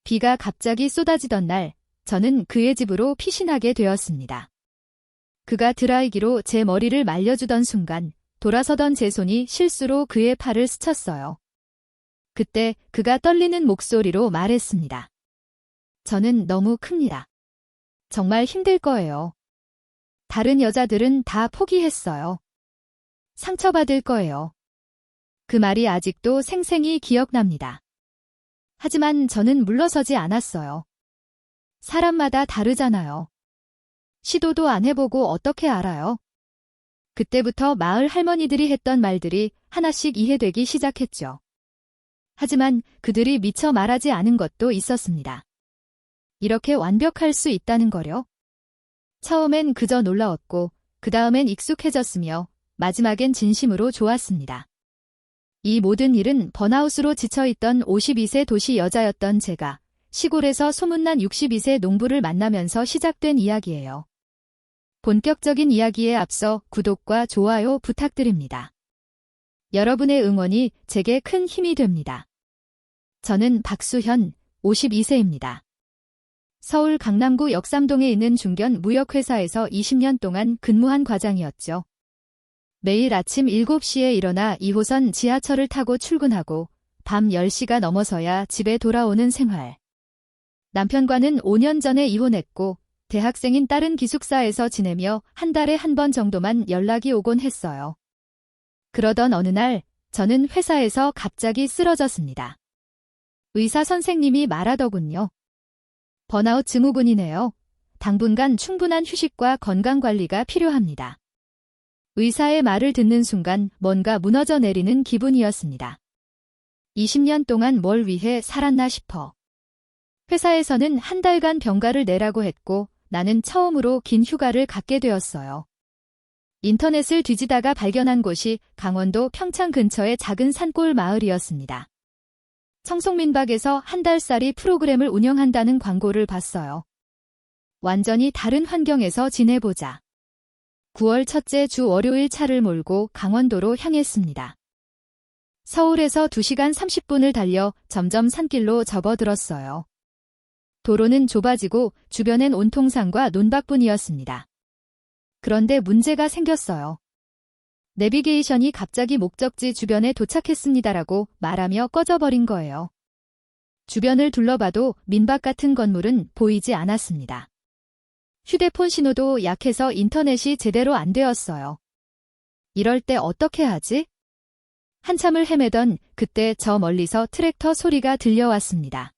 비가 갑자기 쏟아지던 날, 저는 그의 집으로 피신하게 되었습니다. 그가 드라이기로 제 머리를 말려주던 순간, 돌아서던 제 손이 실수로 그의 팔을 스쳤어요. 그때 그가 떨리는 목소리로 말했습니다. 저는 너무 큽니다. 정말 힘들 거예요. 다른 여자들은 다 포기했어요. 상처받을 거예요. 그 말이 아직도 생생히 기억납니다. 하지만 저는 물러서지 않았어요. 사람마다 다르잖아요. 시도도 안 해보고 어떻게 알아요? 그때부터 마을 할머니들이 했던 말들이 하나씩 이해되기 시작했죠. 하지만 그들이 미처 말하지 않은 것도 있었습니다. 이렇게 완벽할 수 있다는 거요? 처음엔 그저 놀라웠고 그 다음엔 익숙해졌으며 마지막엔 진심으로 좋았습니다. 이 모든 일은 번아웃으로 지쳐있던 52세 도시 여자였던 제가 시골에서 소문난 62세 농부를 만나면서 시작된 이야기예요. 본격적인 이야기에 앞서 구독과 좋아요 부탁드립니다. 여러분의 응원이 제게 큰 힘이 됩니다. 저는 박수현, 52세입니다. 서울 강남구 역삼동에 있는 중견 무역회사에서 20년 동안 근무한 과장이었죠. 매일 아침 7시에 일어나 2호선 지하철을 타고 출근하고 밤 10시가 넘어서야 집에 돌아오는 생활. 남편과는 5년 전에 이혼했고 대학생인 딸은 기숙사에서 지내며 한 달에 한 번 정도만 연락이 오곤 했어요. 그러던 어느 날 저는 회사에서 갑자기 쓰러졌습니다. 의사 선생님이 말하더군요. 번아웃 증후군이네요. 당분간 충분한 휴식과 건강관리가 필요합니다. 의사의 말을 듣는 순간 뭔가 무너져 내리는 기분이었습니다. 20년 동안 뭘 위해 살았나 싶어. 회사에서는 한 달간 병가를 내라고 했고 나는 처음으로 긴 휴가를 갖게 되었어요. 인터넷을 뒤지다가 발견한 곳이 강원도 평창 근처의 작은 산골 마을이었습니다. 청송민박에서 한 달살이 프로그램을 운영한다는 광고를 봤어요. 완전히 다른 환경에서 지내보자. 9월 첫째 주 월요일 차를 몰고 강원도로 향했습니다. 서울에서 2시간 30분을 달려 점점 산길로 접어들었어요. 도로는 좁아지고 주변엔 온통 산과 논밭뿐이었습니다. 그런데 문제가 생겼어요. 내비게이션이 갑자기 목적지 주변에 도착했습니다라고 말하며 꺼져버린 거예요. 주변을 둘러봐도 민박 같은 건물은 보이지 않았습니다. 휴대폰 신호도 약해서 인터넷이 제대로 안 되었어요. 이럴 때 어떻게 하지? 한참을 헤매던 그때 저 멀리서 트랙터 소리가 들려왔습니다.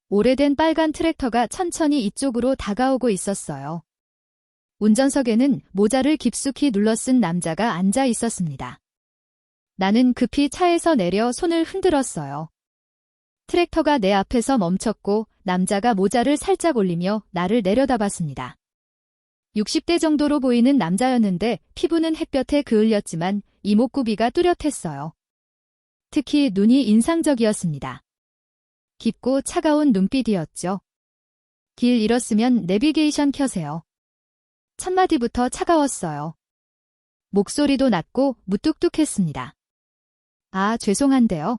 오래된 빨간 트랙터가 천천히 이쪽으로 다가오고 있었어요. 운전석에는 모자를 깊숙이 눌러쓴 남자가 앉아 있었습니다. 나는 급히 차에서 내려 손을 흔들었어요. 트랙터가 내 앞에서 멈췄고 남자가 모자를 살짝 올리며 나를 내려다봤습니다. 60대 정도로 보이는 남자였는데 피부는 햇볕에 그을렸지만 이목구비가 뚜렷했어요. 특히 눈이 인상적이었습니다. 깊고 차가운 눈빛이었죠. 길 잃었으면 내비게이션 켜세요. 첫마디부터 차가웠어요. 목소리도 낮고 무뚝뚝했습니다. 아, 죄송한데요.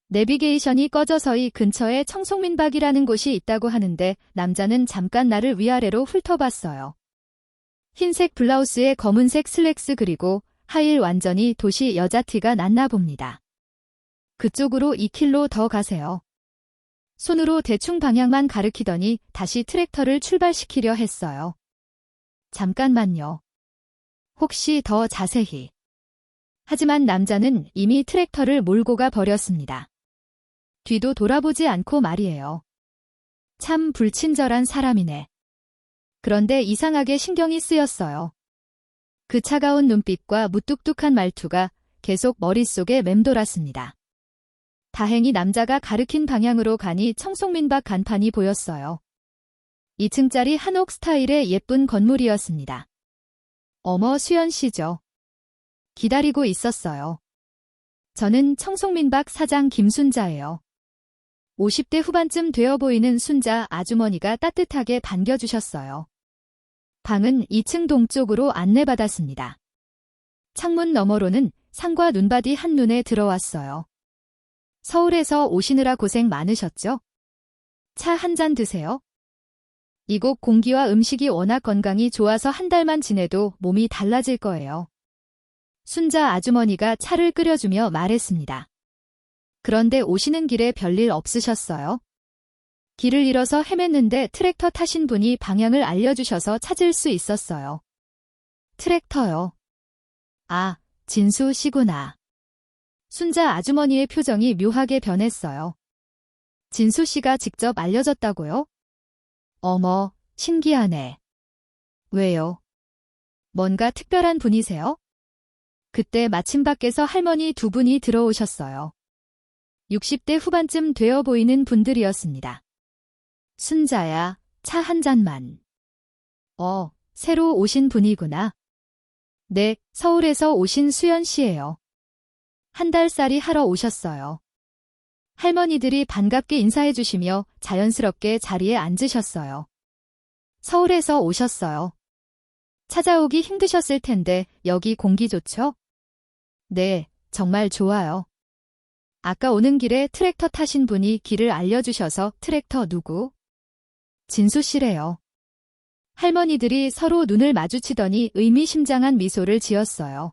내비게이션이 꺼져서이 근처에 청송민박이라는 곳이 있다고 하는데 남자는 잠깐 나를 위아래로 훑어봤어요. 흰색 블라우스에 검은색 슬랙스 그리고 하일 완전히 도시 여자티가 났나 봅니다. 그쪽으로 2km 더 가세요. 손으로 대충 방향만 가리키더니 다시 트랙터를 출발시키려 했어요. 잠깐만요. 혹시 더 자세히. 하지만 남자는 이미 트랙터를 몰고 가 버렸습니다. 뒤도 돌아보지 않고 말이에요. 참 불친절한 사람이네. 그런데 이상하게 신경이 쓰였어요. 그 차가운 눈빛과 무뚝뚝한 말투가 계속 머릿속에 맴돌았습니다. 다행히 남자가 가리킨 방향으로 가니 청송민박 간판이 보였어요. 2층짜리 한옥 스타일의 예쁜 건물이었습니다. 어머, 수연 씨죠. 기다리고 있었어요. 저는 청송민박 사장 김순자예요. 50대 후반쯤 되어 보이는 순자 아주머니가 따뜻하게 반겨주셨어요. 방은 2층 동쪽으로 안내받았습니다. 창문 너머로는 산과 눈밭이 한눈에 들어왔어요. 서울에서 오시느라 고생 많으셨죠? 차 한 잔 드세요. 이곳 공기와 음식이 워낙 건강이 좋아서 한 달만 지내도 몸이 달라질 거예요. 순자 아주머니가 차를 끓여주며 말했습니다. 그런데 오시는 길에 별일 없으셨어요? 길을 잃어서 헤맸는데 트랙터 타신 분이 방향을 알려주셔서 찾을 수 있었어요. 트랙터요. 아, 진수 씨구나. 순자 아주머니의 표정이 묘하게 변했어요. 진수 씨가 직접 알려줬다고요? 어머, 신기하네. 왜요? 뭔가 특별한 분이세요? 그때 마침 밖에서 할머니 두 분이 들어오셨어요. 60대 후반쯤 되어 보이는 분들이었습니다. 순자야, 차 한 잔만. 새로 오신 분이구나. 네, 서울에서 오신 수연 씨예요. 한 달살이 하러 오셨어요. 할머니들이 반갑게 인사해 주시며 자연스럽게 자리에 앉으셨어요. 서울에서 오셨어요. 찾아오기 힘드셨을 텐데 여기 공기 좋죠? 네, 정말 좋아요. 아까 오는 길에 트랙터 타신 분이 길을 알려주셔서 트랙터 누구? 진수 씨래요. 할머니들이 서로 눈을 마주치더니 의미심장한 미소를 지었어요.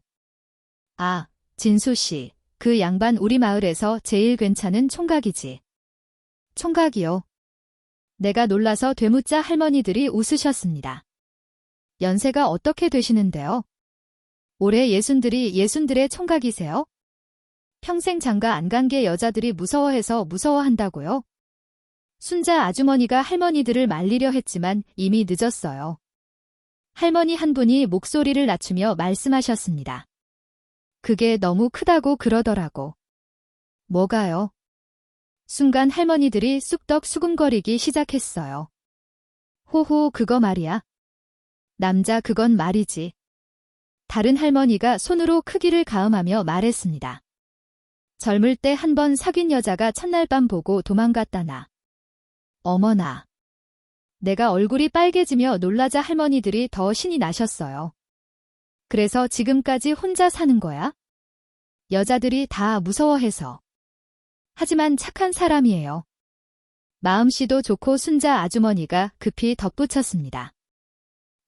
아, 진수 씨, 그 양반 우리 마을에서 제일 괜찮은 총각이지. 총각이요. 내가 놀라서 되묻자 할머니들이 웃으셨습니다. 연세가 어떻게 되시는데요? 올해 예순들의 총각이세요? 평생 장가 안 간 게 여자들이 무서워해서 무서워한다고요? 순자 아주머니가 할머니들을 말리려 했지만 이미 늦었어요. 할머니 한 분이 목소리를 낮추며 말씀하셨습니다. 그게 너무 크다고 그러더라고. 뭐가요? 순간 할머니들이 쑥덕 수군거리기 시작했어요. 호호, 그거 말이야. 남자 그건 말이지. 다른 할머니가 손으로 크기를 가음하며 말했습니다. 젊을 때 한 번 사귄 여자가 첫날 밤 보고 도망갔다나. 어머나. 내가 얼굴이 빨개지며 놀라자 할머니들이 더 신이 나셨어요. 그래서 지금까지 혼자 사는 거야? 여자들이 다 무서워해서. 하지만 착한 사람이에요. 마음씨도 좋고 순자 아주머니가 급히 덧붙였습니다.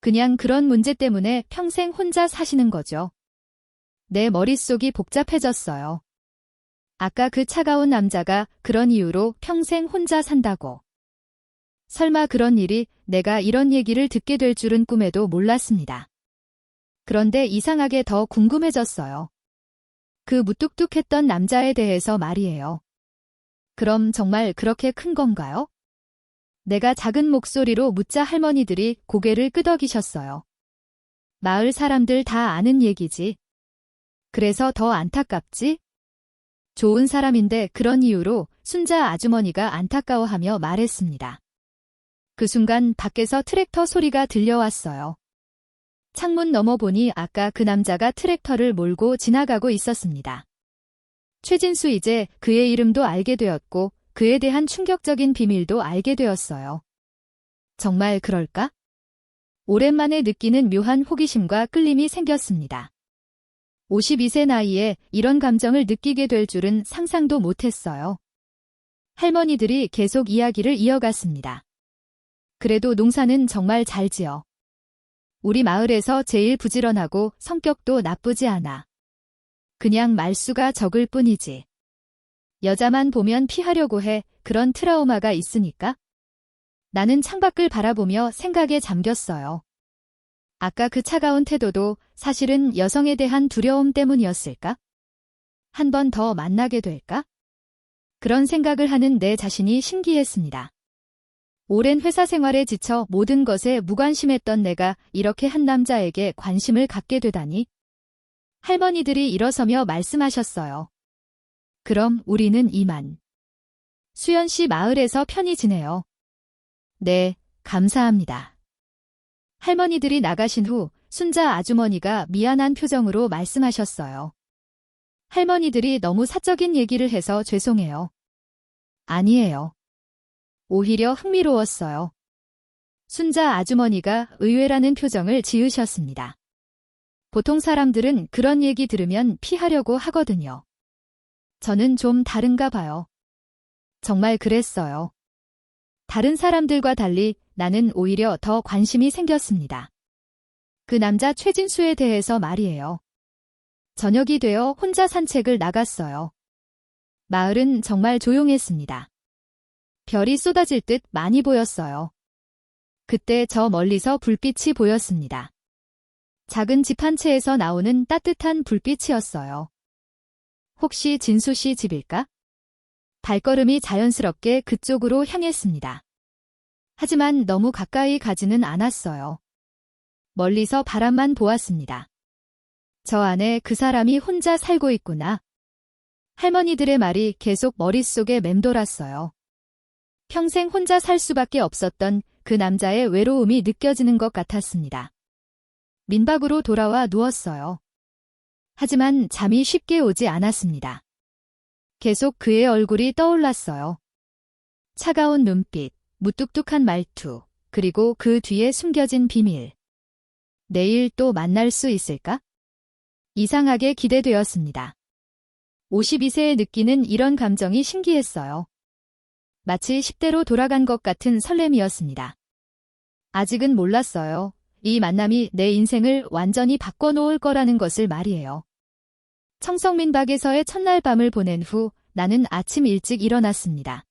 그냥 그런 문제 때문에 평생 혼자 사시는 거죠. 내 머릿속이 복잡해졌어요. 아까 그 차가운 남자가 그런 이유로 평생 혼자 산다고. 설마 그런 일이 내가 이런 얘기를 듣게 될 줄은 꿈에도 몰랐습니다. 그런데 이상하게 더 궁금해졌어요. 그 무뚝뚝했던 남자에 대해서 말이에요. 그럼 정말 그렇게 큰 건가요? 내가 작은 목소리로 묻자 할머니들이 고개를 끄덕이셨어요. 마을 사람들 다 아는 얘기지. 그래서 더 안타깝지? 좋은 사람인데 그런 이유로 순자 아주머니가 안타까워하며 말했습니다. 그 순간 밖에서 트랙터 소리가 들려왔어요. 창문 너머 보니 아까 그 남자가 트랙터를 몰고 지나가고 있었습니다. 최진수 이제 그의 이름도 알게 되었고 그에 대한 충격적인 비밀도 알게 되었어요. 정말 그럴까? 오랜만에 느끼는 묘한 호기심과 끌림이 생겼습니다. 52세 나이에 이런 감정을 느끼게 될 줄은 상상도 못했어요. 할머니들이 계속 이야기를 이어갔습니다. 그래도 농사는 정말 잘 지어. 우리 마을에서 제일 부지런하고 성격도 나쁘지 않아. 그냥 말수가 적을 뿐이지. 여자만 보면 피하려고 해. 그런 트라우마가 있으니까. 나는 창밖을 바라보며 생각에 잠겼어요. 아까 그 차가운 태도도 사실은 여성에 대한 두려움 때문이었을까? 한 번 더 만나게 될까? 그런 생각을 하는 내 자신이 신기했습니다. 오랜 회사 생활에 지쳐 모든 것에 무관심했던 내가 이렇게 한 남자에게 관심을 갖게 되다니. 할머니들이 일어서며 말씀하셨어요. 그럼 우리는 이만. 수연 씨 마을에서 편히 지내요. 네, 감사합니다. 할머니들이 나가신 후 순자 아주머니가 미안한 표정으로 말씀하셨어요. 할머니들이 너무 사적인 얘기를 해서 죄송해요. 아니에요. 오히려 흥미로웠어요. 순자 아주머니가 의외라는 표정을 지으셨습니다. 보통 사람들은 그런 얘기 들으면 피하려고 하거든요. 저는 좀 다른가 봐요. 정말 그랬어요. 다른 사람들과 달리 나는 오히려 더 관심이 생겼습니다. 그 남자 최진수에 대해서 말이에요. 저녁이 되어 혼자 산책을 나갔어요. 마을은 정말 조용했습니다. 별이 쏟아질 듯 많이 보였어요. 그때 저 멀리서 불빛이 보였습니다. 작은 집 한 채에서 나오는 따뜻한 불빛이었어요. 혹시 진수 씨 집일까? 발걸음이 자연스럽게 그쪽으로 향했습니다. 하지만 너무 가까이 가지는 않았어요. 멀리서 바람만 보았습니다. 저 안에 그 사람이 혼자 살고 있구나. 할머니들의 말이 계속 머릿속에 맴돌았어요. 평생 혼자 살 수밖에 없었던 그 남자의 외로움이 느껴지는 것 같았습니다. 민박으로 돌아와 누웠어요. 하지만 잠이 쉽게 오지 않았습니다. 계속 그의 얼굴이 떠올랐어요. 차가운 눈빛, 무뚝뚝한 말투, 그리고 그 뒤에 숨겨진 비밀. 내일 또 만날 수 있을까? 이상하게 기대되었습니다. 52세에 느끼는 이런 감정이 신기했어요. 마치 10대로 돌아간 것 같은 설렘이었습니다. 아직은 몰랐어요. 이 만남이 내 인생을 완전히 바꿔놓을 거라는 것을 말이에요. 청성민박에서의 첫날 밤을 보낸 후 나는 아침 일찍 일어났습니다.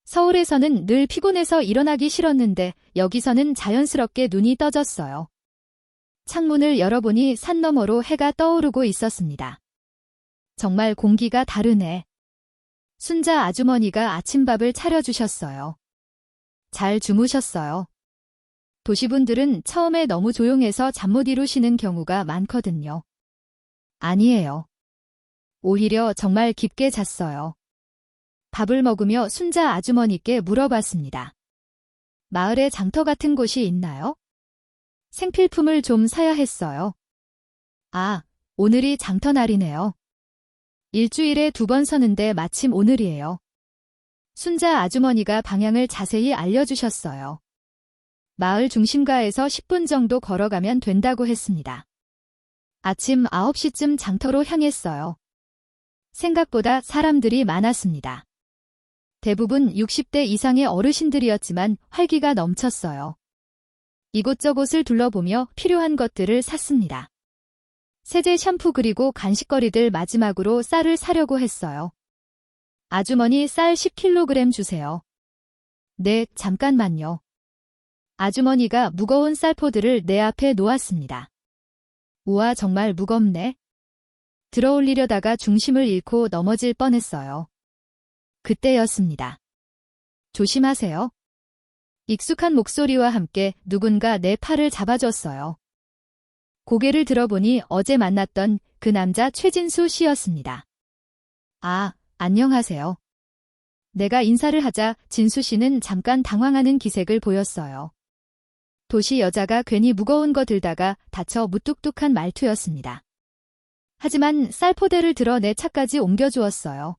서울에서는 늘 피곤해서 일어나기 싫었는데 여기서는 자연스럽게 눈이 떠졌어요. 창문을 열어보니 산 너머로 해가 떠오르고 있었습니다. 정말 공기가 다르네. 순자 아주머니가 아침밥을 차려주셨어요. 잘 주무셨어요. 도시분들은 처음에 너무 조용해서 잠 못 이루시는 경우가 많거든요. 아니에요. 오히려 정말 깊게 잤어요. 밥을 먹으며 순자 아주머니께 물어봤습니다. 마을에 장터 같은 곳이 있나요? 생필품을 좀 사야 했어요. 아, 오늘이 장터날이네요. 일주일에 2번 서는데 마침 오늘이에요. 순자 아주머니가 방향을 자세히 알려주셨어요. 마을 중심가에서 10분 정도 걸어가면 된다고 했습니다. 아침 9시쯤 장터로 향했어요. 생각보다 사람들이 많았습니다. 대부분 60대 이상의 어르신들이었지만 활기가 넘쳤어요. 이곳저곳을 둘러보며 필요한 것들을 샀습니다. 세제 샴푸 그리고 간식거리들 마지막으로 쌀을 사려고 했어요. 아주머니 쌀 10kg 주세요. 네, 잠깐만요. 아주머니가 무거운 쌀포들을 내 앞에 놓았습니다. 우와, 정말 무겁네. 들어올리려다가 중심을 잃고 넘어질 뻔했어요. 그때였습니다. 조심하세요. 익숙한 목소리와 함께 누군가 내 팔을 잡아줬어요. 고개를 들어보니 어제 만났던 그 남자 최진수 씨였습니다. 아, 안녕하세요. 내가 인사를 하자 진수 씨는 잠깐 당황하는 기색을 보였어요. 도시 여자가 괜히 무거운 거 들다가 다쳐 무뚝뚝한 말투였습니다. 하지만 쌀포대를 들어 내 차까지 옮겨주었어요.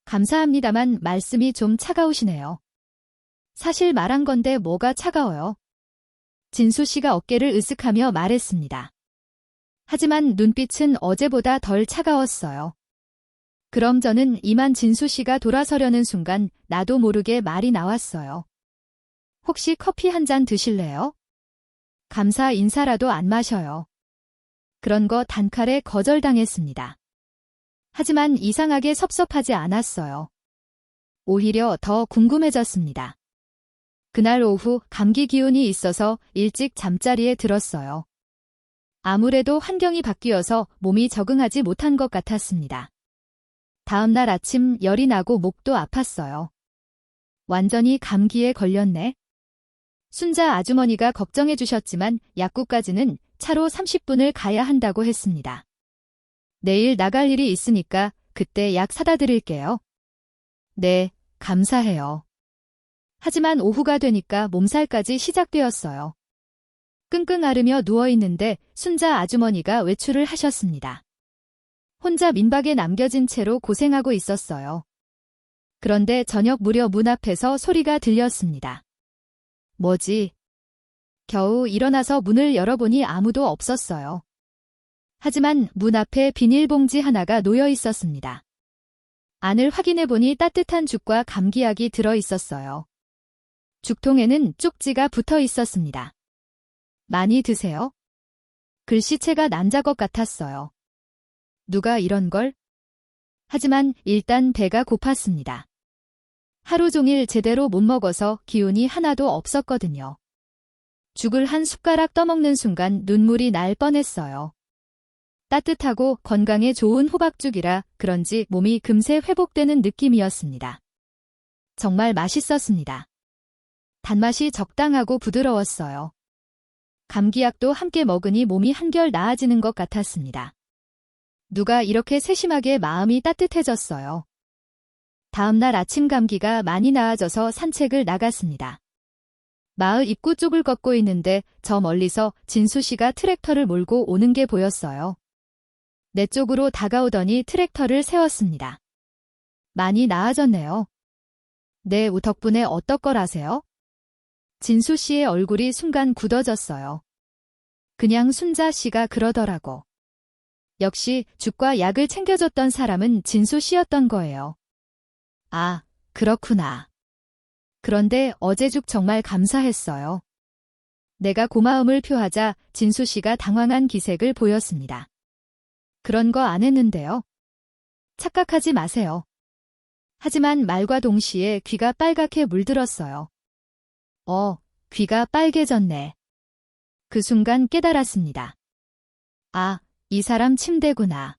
감사합니다만 말씀이 좀 차가우시네요. 사실 말한 건데 뭐가 차가워요? 진수 씨가 어깨를 으쓱하며 말했습니다. 하지만 눈빛은 어제보다 덜 차가웠어요. 그럼 저는 이만 진수 씨가 돌아서려는 순간 나도 모르게 말이 나왔어요. 혹시 커피 한 잔 드실래요? 감사 인사라도 안 마셔요. 그런 거 단칼에 거절당했습니다. 하지만 이상하게 섭섭하지 않았어요. 오히려 더 궁금해졌습니다. 그날 오후 감기 기운이 있어서 일찍 잠자리에 들었어요. 아무래도 환경이 바뀌어서 몸이 적응하지 못한 것 같았습니다. 다음 날 아침 열이 나고 목도 아팠어요. 완전히 감기에 걸렸네. 순자 아주머니가 걱정해 주셨지만 약국까지는 차로 30분을 가야 한다고 했습니다. 내일 나갈 일이 있으니까 그때 약 사다 드릴게요. 네, 감사해요. 하지만 오후가 되니까 몸살까지 시작되었어요. 끙끙 앓으며 누워있는데 순자 아주머니가 외출을 하셨습니다. 혼자 민박에 남겨진 채로 고생하고 있었어요. 그런데 저녁 무렵 문 앞에서 소리가 들렸습니다. 뭐지? 겨우 일어나서 문을 열어보니 아무도 없었어요. 하지만 문 앞에 비닐봉지 하나가 놓여 있었습니다. 안을 확인해보니 따뜻한 죽과 감기약이 들어 있었어요. 죽통에는 쪽지가 붙어 있었습니다. 많이 드세요. 글씨체가 남자 것 같았어요. 누가 이런 걸? 하지만 일단 배가 고팠습니다. 하루 종일 제대로 못 먹어서 기운이 하나도 없었거든요. 죽을 한 숟가락 떠먹는 순간 눈물이 날 뻔했어요. 따뜻하고 건강에 좋은 호박죽이라 그런지 몸이 금세 회복되는 느낌이었습니다. 정말 맛있었습니다. 단맛이 적당하고 부드러웠어요. 감기약도 함께 먹으니 몸이 한결 나아지는 것 같았습니다. 누가 이렇게 세심하게 마음이 따뜻해졌어요. 다음 날 아침 감기가 많이 나아져서 산책을 나갔습니다. 마을 입구 쪽을 걷고 있는데 저 멀리서 진수 씨가 트랙터를 몰고 오는 게 보였어요. 내 쪽으로 다가오더니 트랙터를 세웠습니다. 많이 나아졌네요. 네, 덕분에 어떡걸하세요? 진수 씨의 얼굴이 순간 굳어졌어요. 그냥 순자 씨가 그러더라고. 역시 죽과 약을 챙겨줬던 사람은 진수 씨였던 거예요. 아, 그렇구나. 그런데 어제 죽 정말 감사했어요. 내가 고마움을 표하자 진수 씨가 당황한 기색을 보였습니다. 그런 거 안 했는데요. 착각하지 마세요. 하지만 말과 동시에 귀가 빨갛게 물들었어요. 귀가 빨개졌네. 그 순간 깨달았습니다. 아, 이 사람 침대구나.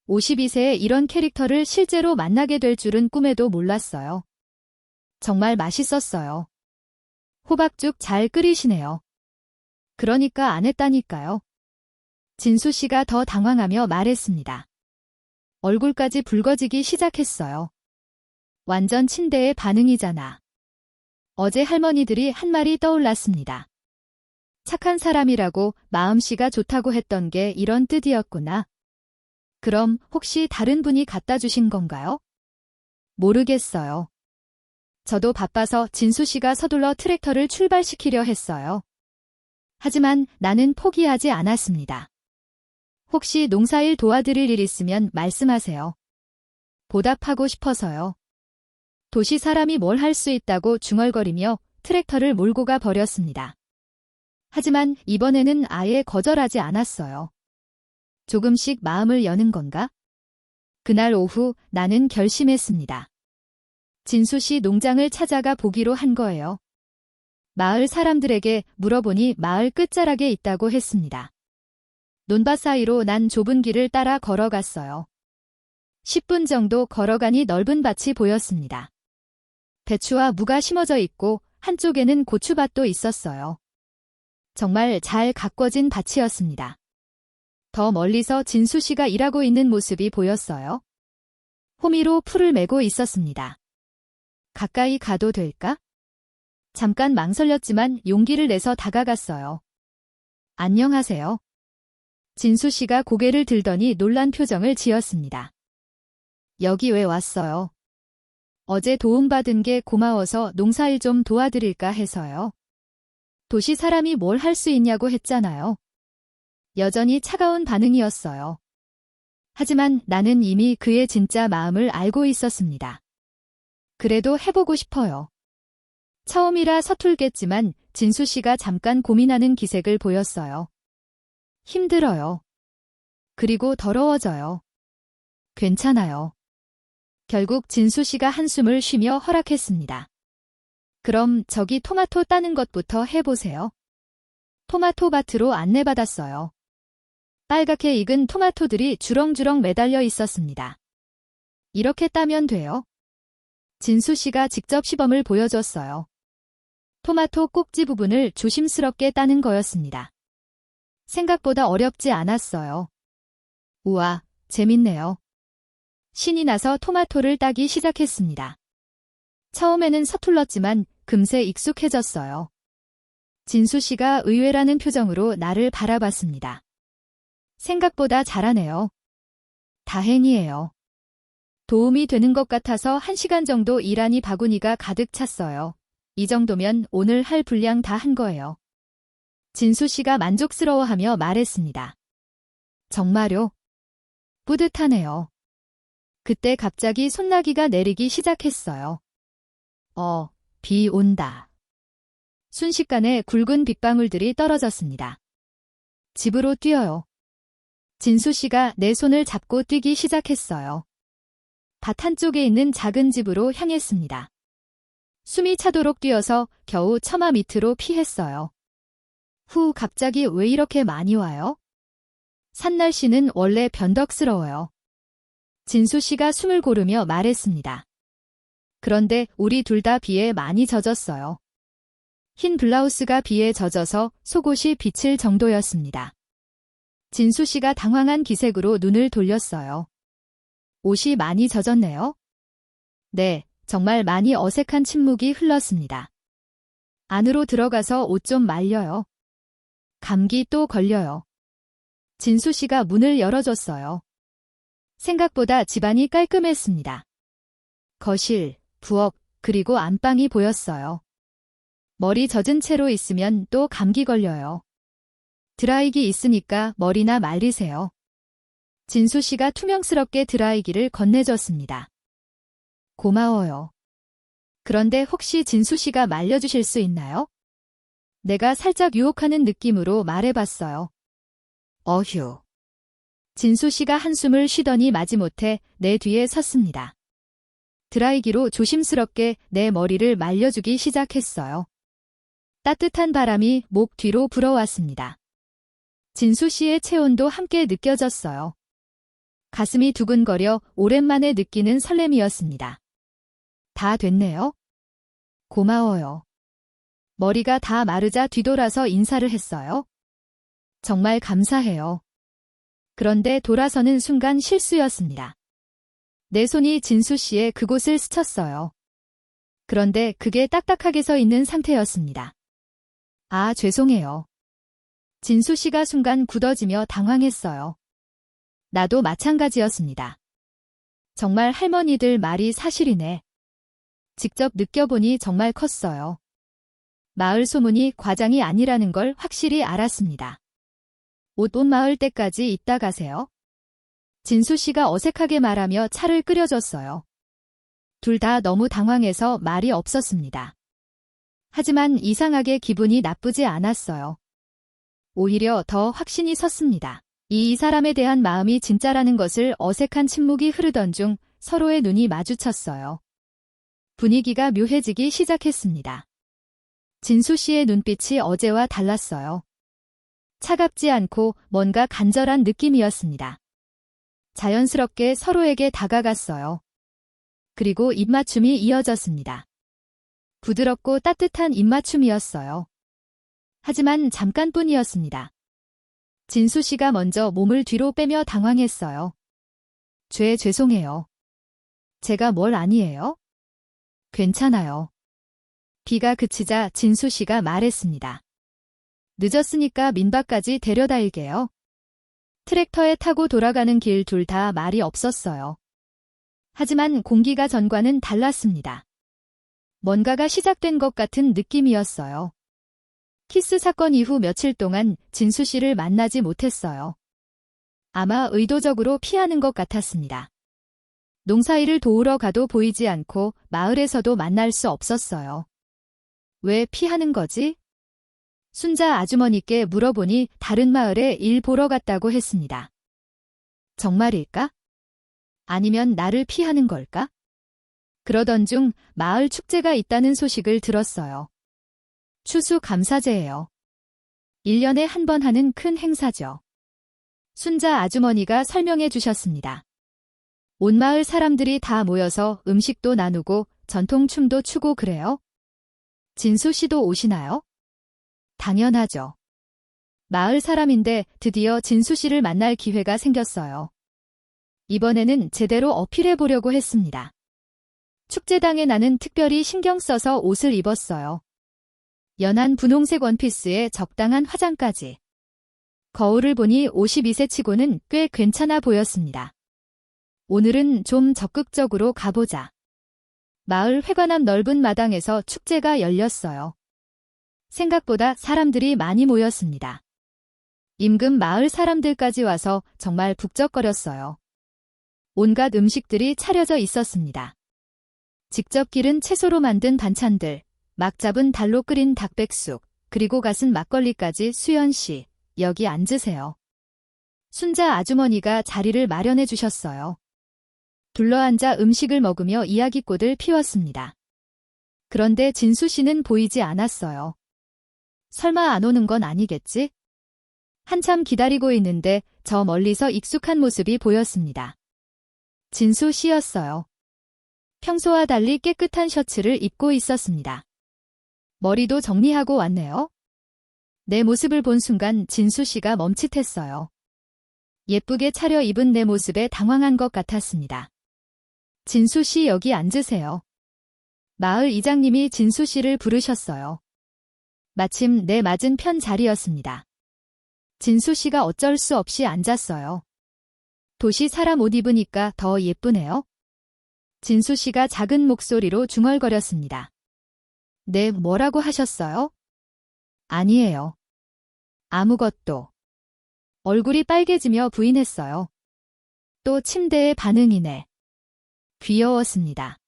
52세에 이런 캐릭터를 실제로 만나게 될 줄은 꿈에도 몰랐어요. 정말 맛있었어요. 호박죽 잘 끓이시네요. 그러니까 안 했다니까요. 진수 씨가 더 당황하며 말했습니다. 얼굴까지 붉어지기 시작했어요. 완전 침대의 반응이잖아. 어제 할머니들이 한 말이 떠올랐습니다. 착한 사람이라고 마음씨가 좋다고 했던 게 이런 뜻이었구나. 그럼 혹시 다른 분이 갖다 주신 건가요? 모르겠어요. 저도 바빠서 진수 씨가 서둘러 트랙터를 출발시키려 했어요. 하지만 나는 포기하지 않았습니다. 혹시 농사일 도와드릴 일 있으면 말씀하세요. 보답하고 싶어서요. 도시 사람이 뭘 할 수 있다고 중얼거리며 트랙터를 몰고 가 버렸습니다. 하지만 이번에는 아예 거절하지 않았어요. 조금씩 마음을 여는 건가? 그날 오후 나는 결심했습니다. 진수 씨 농장을 찾아가 보기로 한 거예요. 마을 사람들에게 물어보니 마을 끝자락에 있다고 했습니다. 논밭 사이로 난 좁은 길을 따라 걸어갔어요. 10분 정도 걸어가니 넓은 밭이 보였습니다. 배추와 무가 심어져 있고 한쪽에는 고추밭도 있었어요. 정말 잘 가꿔진 밭이었습니다. 더 멀리서 진수 씨가 일하고 있는 모습이 보였어요. 호미로 풀을 메고 있었습니다. 가까이 가도 될까? 잠깐 망설였지만 용기를 내서 다가갔어요. 안녕하세요. 진수 씨가 고개를 들더니 놀란 표정을 지었습니다. 여기 왜 왔어요? 어제 도움받은 게 고마워서 농사일 좀 도와드릴까 해서요. 도시 사람이 뭘 할 수 있냐고 했잖아요. 여전히 차가운 반응이었어요. 하지만 나는 이미 그의 진짜 마음을 알고 있었습니다. 그래도 해보고 싶어요. 처음이라 서툴겠지만 진수 씨가 잠깐 고민하는 기색을 보였어요. 힘들어요. 그리고 더러워져요. 괜찮아요. 결국 진수 씨가 한숨을 쉬며 허락했습니다. 그럼 저기 토마토 따는 것부터 해보세요. 토마토 밭으로 안내받았어요. 빨갛게 익은 토마토들이 주렁주렁 매달려 있었습니다. 이렇게 따면 돼요. 진수 씨가 직접 시범을 보여줬어요. 토마토 꼭지 부분을 조심스럽게 따는 거였습니다. 생각보다 어렵지 않았어요. 우와, 재밌네요. 신이 나서 토마토를 따기 시작했습니다. 처음에는 서툴렀지만 금세 익숙해졌어요. 진수 씨가 의외라는 표정으로 나를 바라봤습니다. 생각보다 잘하네요. 다행이에요. 도움이 되는 것 같아서 1시간 정도 일하니 바구니가 가득 찼어요. 이 정도면 오늘 할 분량 다 한 거예요. 진수 씨가 만족스러워하며 말했습니다. 정말요? 뿌듯하네요. 그때 갑자기 손나기가 내리기 시작했어요. 비 온다. 순식간에 굵은 빗방울들이 떨어졌습니다. 집으로 뛰어요. 진수 씨가 내 손을 잡고 뛰기 시작했어요. 밭 한쪽에 있는 작은 집으로 향했습니다. 숨이 차도록 뛰어서 겨우 처마 밑으로 피했어요. 후, 갑자기 왜 이렇게 많이 와요? 산날씨는 원래 변덕스러워요. 진수 씨가 숨을 고르며 말했습니다. 그런데 우리 둘 다 비에 많이 젖었어요. 흰 블라우스가 비에 젖어서 속옷이 비칠 정도였습니다. 진수 씨가 당황한 기색으로 눈을 돌렸어요. 옷이 많이 젖었네요? 네, 정말 많이 어색한 침묵이 흘렀습니다. 안으로 들어가서 옷 좀 말려요. 감기 또 걸려요. 진수 씨가 문을 열어줬어요. 생각보다 집안이 깔끔했습니다. 거실, 부엌, 그리고 안방이 보였어요. 머리 젖은 채로 있으면 또 감기 걸려요. 드라이기 있으니까 머리나 말리세요. 진수 씨가 투명스럽게 드라이기를 건네줬습니다. 고마워요. 그런데 혹시 진수 씨가 말려주실 수 있나요? 내가 살짝 유혹하는 느낌으로 말해봤어요. 어휴. 진수 씨가 한숨을 쉬더니 마지못해 내 뒤에 섰습니다. 드라이기로 조심스럽게 내 머리를 말려주기 시작했어요. 따뜻한 바람이 목 뒤로 불어왔습니다. 진수 씨의 체온도 함께 느껴졌어요. 가슴이 두근거려 오랜만에 느끼는 설렘이었습니다. 다 됐네요. 고마워요. 머리가 다 마르자 뒤돌아서 인사를 했어요. 정말 감사해요. 그런데 돌아서는 순간 실수였습니다. 내 손이 진수 씨의 그곳을 스쳤어요. 그런데 그게 딱딱하게 서 있는 상태였습니다. 아, 죄송해요. 진수 씨가 순간 굳어지며 당황했어요. 나도 마찬가지였습니다. 정말 할머니들 말이 사실이네. 직접 느껴보니 정말 컸어요. 마을 소문이 과장이 아니라는 걸 확실히 알았습니다. 옷 마을 때까지 있다 가세요. 진수 씨가 어색하게 말하며 차를 끓여줬어요. 둘 다 너무 당황해서 말이 없었습니다. 하지만 이상하게 기분이 나쁘지 않았어요. 오히려 더 확신이 섰습니다. 이 사람에 대한 마음이 진짜라는 것을. 어색한 침묵이 흐르던 중 서로의 눈이 마주쳤어요. 분위기가 묘해지기 시작했습니다. 진수 씨의 눈빛이 어제와 달랐어요. 차갑지 않고 뭔가 간절한 느낌이었습니다. 자연스럽게 서로에게 다가갔어요. 그리고 입맞춤이 이어졌습니다. 부드럽고 따뜻한 입맞춤이었어요. 하지만 잠깐뿐이었습니다. 진수 씨가 먼저 몸을 뒤로 빼며 당황했어요. 죄송해요. 제가 뭘 아니에요? 괜찮아요. 비가 그치자 진수 씨가 말했습니다. 늦었으니까 민박까지 데려다일게요. 트랙터에 타고 돌아가는 길 둘 다 말이 없었어요. 하지만 공기가 전과는 달랐습니다. 뭔가가 시작된 것 같은 느낌이었어요. 키스 사건 이후 며칠 동안 진수 씨를 만나지 못했어요. 아마 의도적으로 피하는 것 같았습니다. 농사일을 도우러 가도 보이지 않고 마을에서도 만날 수 없었어요. 왜 피하는 거지? 순자 아주머니께 물어보니 다른 마을에 일 보러 갔다고 했습니다. 정말일까? 아니면 나를 피하는 걸까? 그러던 중 마을 축제가 있다는 소식을 들었어요. 추수감사제예요. 1년에 한 번 하는 큰 행사죠. 순자 아주머니가 설명해 주셨습니다. 온 마을 사람들이 다 모여서 음식도 나누고 전통춤도 추고 그래요. 진수 씨도 오시나요? 당연하죠. 마을 사람인데 드디어 진수 씨를 만날 기회가 생겼어요. 이번에는 제대로 어필해 보려고 했습니다. 축제당에 나는 특별히 신경 써서 옷을 입었어요. 연한 분홍색 원피스에 적당한 화장까지. 거울을 보니 52세 치고는 꽤 괜찮아 보였습니다. 오늘은 좀 적극적으로 가보자. 마을 회관 앞 넓은 마당에서 축제가 열렸어요. 생각보다 사람들이 많이 모였습니다. 임금 마을 사람들까지 와서 정말 북적거렸어요. 온갖 음식들이 차려져 있었습니다. 직접 기른 채소로 만든 반찬들, 막 잡은 달로 끓인 닭백숙, 그리고 갓은 막걸리까지. 수연 씨, 여기 앉으세요. 순자 아주머니가 자리를 마련해 주셨어요. 둘러앉아 음식을 먹으며 이야기꽃을 피웠습니다. 그런데 진수 씨는 보이지 않았어요. 설마 안 오는 건 아니겠지? 한참 기다리고 있는데 저 멀리서 익숙한 모습이 보였습니다. 진수 씨였어요. 평소와 달리 깨끗한 셔츠를 입고 있었습니다. 머리도 정리하고 왔네요. 내 모습을 본 순간 진수 씨가 멈칫했어요. 예쁘게 차려입은 내 모습에 당황한 것 같았습니다. 진수 씨 여기 앉으세요. 마을 이장님이 진수 씨를 부르셨어요. 마침 내 맞은편 자리였습니다. 진수 씨가 어쩔 수 없이 앉았어요. 도시 사람 옷 입으니까 더 예쁘네요. 진수 씨가 작은 목소리로 중얼거렸습니다. 네, 뭐라고 하셨어요? 아니에요. 아무것도. 얼굴이 빨개지며 부인했어요. 또 침대의 반응이네. 귀여웠습니다.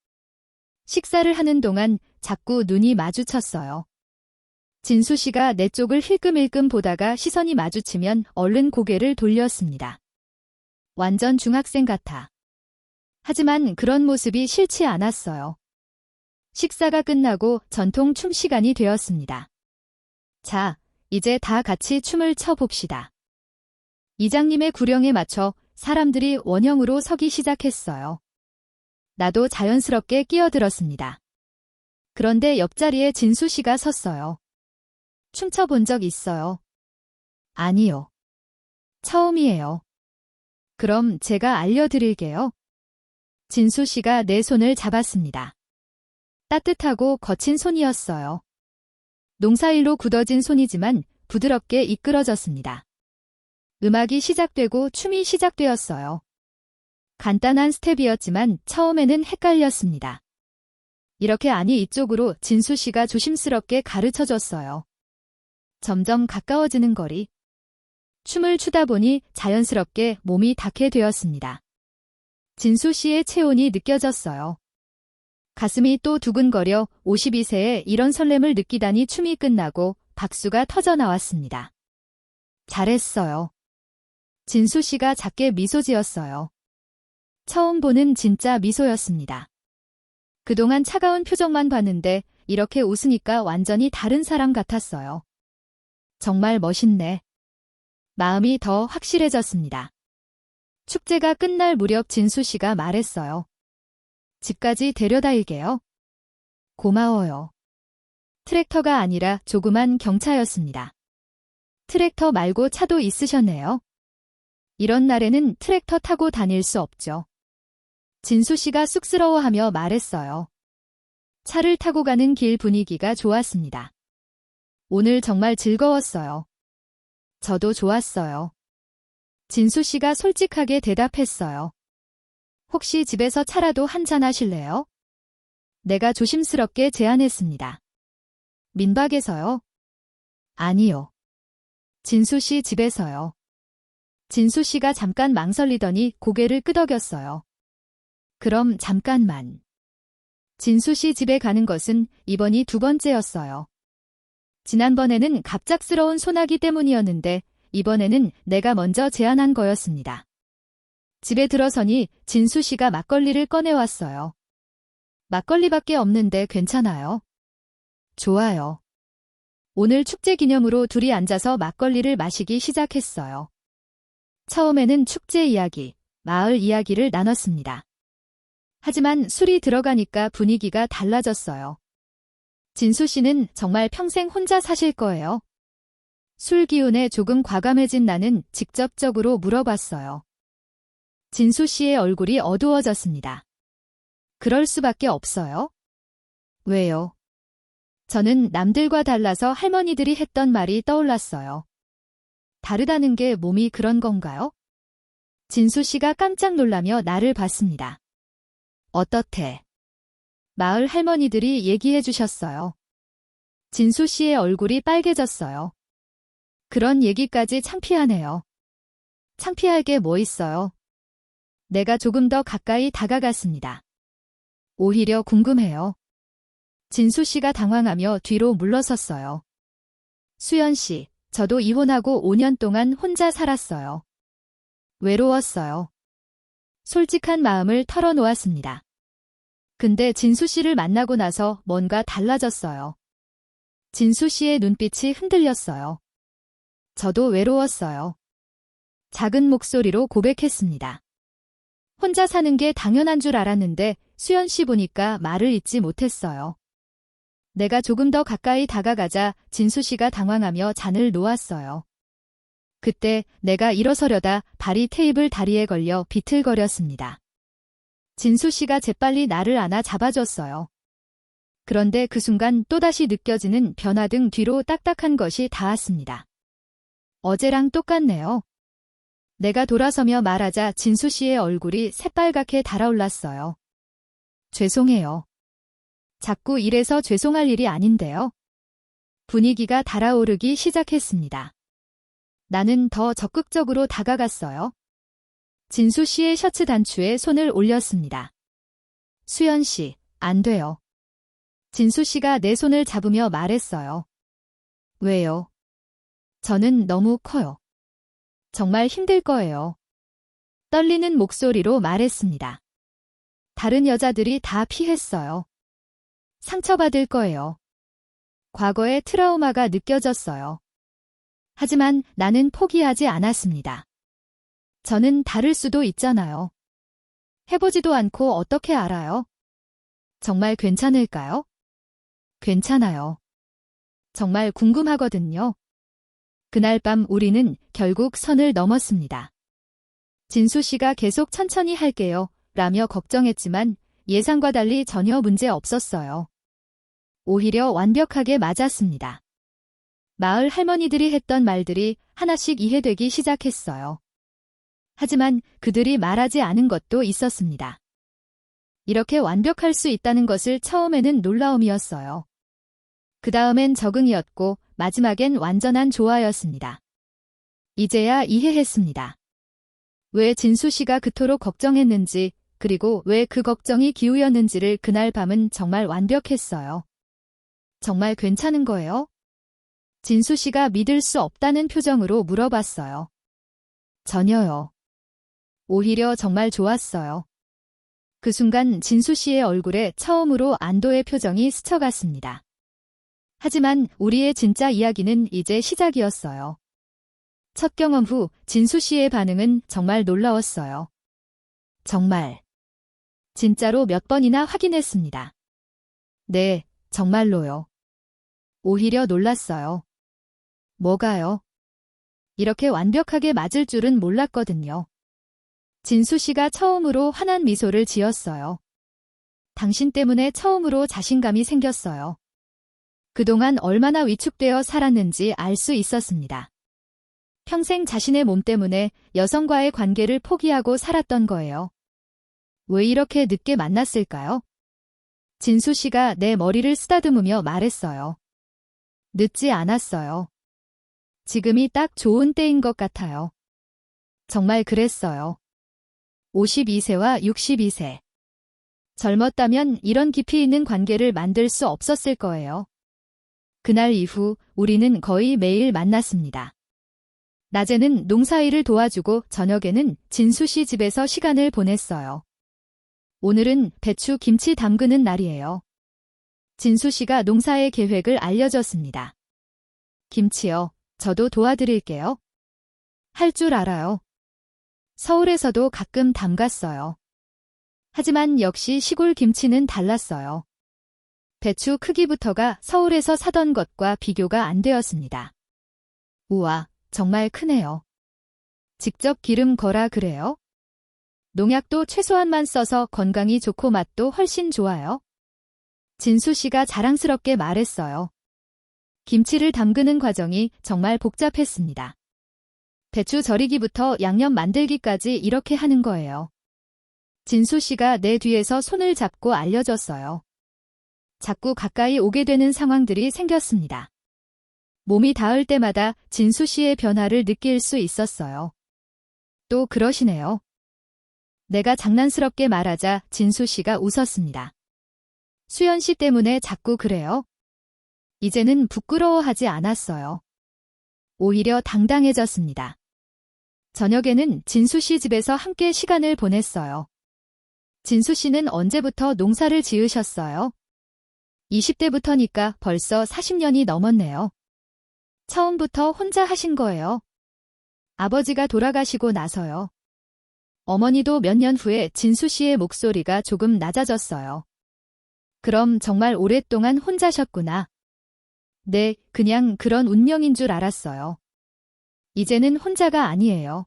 식사를 하는 동안 자꾸 눈이 마주쳤어요. 진수 씨가 내 쪽을 힐끔힐끔 보다가 시선이 마주치면 얼른 고개를 돌렸습니다. 완전 중학생 같아. 하지만 그런 모습이 싫지 않았어요. 식사가 끝나고 전통 춤 시간이 되었습니다. 자, 이제 다 같이 춤을 춰봅시다. 이장님의 구령에 맞춰 사람들이 원형으로 서기 시작했어요. 나도 자연스럽게 끼어들었습니다. 그런데 옆자리에 진수 씨가 섰어요. 춤춰본 적 있어요? 아니요. 처음이에요. 그럼 제가 알려드릴게요. 진수 씨가 내 손을 잡았습니다. 따뜻하고 거친 손이었어요. 농사일로 굳어진 손이지만 부드럽게 이끌어졌습니다. 음악이 시작되고 춤이 시작되었어요. 간단한 스텝이었지만 처음에는 헷갈렸습니다. 이렇게 아니 이쪽으로 진수 씨가 조심스럽게 가르쳐줬어요. 점점 가까워지는 거리. 춤을 추다 보니 자연스럽게 몸이 닿게 되었습니다. 진수 씨의 체온이 느껴졌어요. 가슴이 또 두근거려 52세에 이런 설렘을 느끼다니. 춤이 끝나고 박수가 터져 나왔습니다. 잘했어요. 진수 씨가 작게 미소 지었어요. 처음 보는 진짜 미소였습니다. 그동안 차가운 표정만 봤는데 이렇게 웃으니까 완전히 다른 사람 같았어요. 정말 멋있네. 마음이 더 확실해졌습니다. 축제가 끝날 무렵 진수 씨가 말했어요. 집까지 데려다일게요. 고마워요. 트랙터가 아니라 조그만 경차였습니다. 트랙터 말고 차도 있으셨네요. 이런 날에는 트랙터 타고 다닐 수 없죠. 진수 씨가 쑥스러워하며 말했어요. 차를 타고 가는 길 분위기가 좋았습니다. 오늘 정말 즐거웠어요. 저도 좋았어요. 진수 씨가 솔직하게 대답했어요. 혹시 집에서 차라도 한잔 하실래요? 내가 조심스럽게 제안했습니다. 민박에서요? 아니요. 진수 씨 집에서요. 진수 씨가 잠깐 망설이더니 고개를 끄덕였어요. 그럼 잠깐만. 진수 씨 집에 가는 것은 이번이 두 번째였어요. 지난번에는 갑작스러운 소나기 때문이었는데 이번에는 내가 먼저 제안한 거였습니다. 집에 들어서니 진수 씨가 막걸리를 꺼내왔어요. 막걸리밖에 없는데 괜찮아요? 좋아요. 오늘 축제 기념으로 둘이 앉아서 막걸리를 마시기 시작했어요. 처음에는 축제 이야기, 마을 이야기를 나눴습니다. 하지만 술이 들어가니까 분위기가 달라졌어요. 진수 씨는 정말 평생 혼자 사실 거예요? 술 기운에 조금 과감해진 나는 직접적으로 물어봤어요. 진수 씨의 얼굴이 어두워졌습니다. 그럴 수밖에 없어요. 왜요? 저는 남들과 달라서 할머니들이 했던 말이 떠올랐어요. 다르다는 게 몸이 그런 건가요? 진수 씨가 깜짝 놀라며 나를 봤습니다. 어떻대? 마을 할머니들이 얘기해 주셨어요. 진수 씨의 얼굴이 빨개졌어요. 그런 얘기까지 창피하네요. 창피할 게 뭐 있어요? 내가 조금 더 가까이 다가갔습니다. 오히려 궁금해요. 진수 씨가 당황하며 뒤로 물러섰어요. 수연 씨, 저도 이혼하고 5년 동안 혼자 살았어요. 외로웠어요. 솔직한 마음을 털어놓았습니다. 근데 진수 씨를 만나고 나서 뭔가 달라졌어요. 진수 씨의 눈빛이 흔들렸어요. 저도 외로웠어요. 작은 목소리로 고백했습니다. 혼자 사는 게 당연한 줄 알았는데 수연 씨 보니까 말을 잇지 못했어요. 내가 조금 더 가까이 다가가자 진수 씨가 당황하며 잔을 놓았어요. 그때 내가 일어서려다 발이 테이블 다리에 걸려 비틀거렸습니다. 진수 씨가 재빨리 나를 안아 잡아줬어요. 그런데 그 순간 또다시 느껴지는 변화 등 뒤로 딱딱한 것이 닿았습니다. 어제랑 똑같네요. 내가 돌아서며 말하자 진수 씨의 얼굴이 새빨갛게 달아올랐어요. 죄송해요. 자꾸 이래서 죄송할 일이 아닌데요. 분위기가 달아오르기 시작했습니다. 나는 더 적극적으로 다가갔어요. 진수 씨의 셔츠 단추에 손을 올렸습니다. 수연 씨, 안 돼요. 진수 씨가 내 손을 잡으며 말했어요. 왜요? 저는 너무 커요. 정말 힘들 거예요. 떨리는 목소리로 말했습니다. 다른 여자들이 다 피했어요. 상처받을 거예요. 과거의 트라우마가 느껴졌어요. 하지만 나는 포기하지 않았습니다. 저는 다를 수도 있잖아요. 해보지도 않고 어떻게 알아요? 정말 괜찮을까요? 괜찮아요. 정말 궁금하거든요. 그날 밤 우리는 결국 선을 넘었습니다. 진수 씨가 계속 천천히 할게요 라며 걱정했지만 예상과 달리 전혀 문제 없었어요. 오히려 완벽하게 맞았습니다. 마을 할머니들이 했던 말들이 하나씩 이해되기 시작했어요. 하지만 그들이 말하지 않은 것도 있었습니다. 이렇게 완벽할 수 있다는 것을 처음에는 놀라움이었어요. 그 다음엔 적응이었고 마지막엔 완전한 조화였습니다. 이제야 이해했습니다. 왜 진수 씨가 그토록 걱정했는지 그리고 왜 그 걱정이 기우였는지를 그날 밤은 정말 완벽했어요. 정말 괜찮은 거예요? 진수 씨가 믿을 수 없다는 표정으로 물어봤어요. 전혀요. 오히려 정말 좋았어요. 그 순간 진수 씨의 얼굴에 처음으로 안도의 표정이 스쳐갔습니다. 하지만 우리의 진짜 이야기는 이제 시작이었어요. 첫 경험 후 진수 씨의 반응은 정말 놀라웠어요. 정말. 진짜로 몇 번이나 확인했습니다. 네, 정말로요. 오히려 놀랐어요. 뭐가요? 이렇게 완벽하게 맞을 줄은 몰랐거든요. 진수 씨가 처음으로 환한 미소를 지었어요. 당신 때문에 처음으로 자신감이 생겼어요. 그동안 얼마나 위축되어 살았는지 알 수 있었습니다. 평생 자신의 몸 때문에 여성과의 관계를 포기하고 살았던 거예요. 왜 이렇게 늦게 만났을까요? 진수 씨가 내 머리를 쓰다듬으며 말했어요. 늦지 않았어요. 지금이 딱 좋은 때인 것 같아요. 정말 그랬어요. 52세와 62세. 젊었다면 이런 깊이 있는 관계를 만들 수 없었을 거예요. 그날 이후 우리는 거의 매일 만났습니다. 낮에는 농사일을 도와주고 저녁에는 진수 씨 집에서 시간을 보냈어요. 오늘은 배추 김치 담그는 날이에요. 진수 씨가 농사의 계획을 알려줬습니다. 김치요. 저도 도와드릴게요. 할 줄 알아요. 서울에서도 가끔 담갔어요. 하지만 역시 시골 김치는 달랐어요. 배추 크기부터가 서울에서 사던 것과 비교가 안 되었습니다. 우와, 정말 크네요. 직접 기름 걸어 그래요? 농약도 최소한만 써서 건강이 좋고 맛도 훨씬 좋아요. 진수 씨가 자랑스럽게 말했어요. 김치를 담그는 과정이 정말 복잡했습니다. 배추 절이기부터 양념 만들기까지 이렇게 하는 거예요. 진수 씨가 내 뒤에서 손을 잡고 알려줬어요. 자꾸 가까이 오게 되는 상황들이 생겼습니다. 몸이 닿을 때마다 진수 씨의 변화를 느낄 수 있었어요. 또 그러시네요. 내가 장난스럽게 말하자 진수 씨가 웃었습니다. 수연 씨 때문에 자꾸 그래요? 이제는 부끄러워하지 않았어요. 오히려 당당해졌습니다. 저녁에는 진수 씨 집에서 함께 시간을 보냈어요. 진수 씨는 언제부터 농사를 지으셨어요? 20대부터니까 벌써 40년이 넘었네요. 처음부터 혼자 하신 거예요? 아버지가 돌아가시고 나서요. 어머니도 몇 년 후에 진수 씨의 목소리가 조금 낮아졌어요. 그럼 정말 오랫동안 혼자셨구나. 네, 그냥 그런 운명인 줄 알았어요. 이제는 혼자가 아니에요.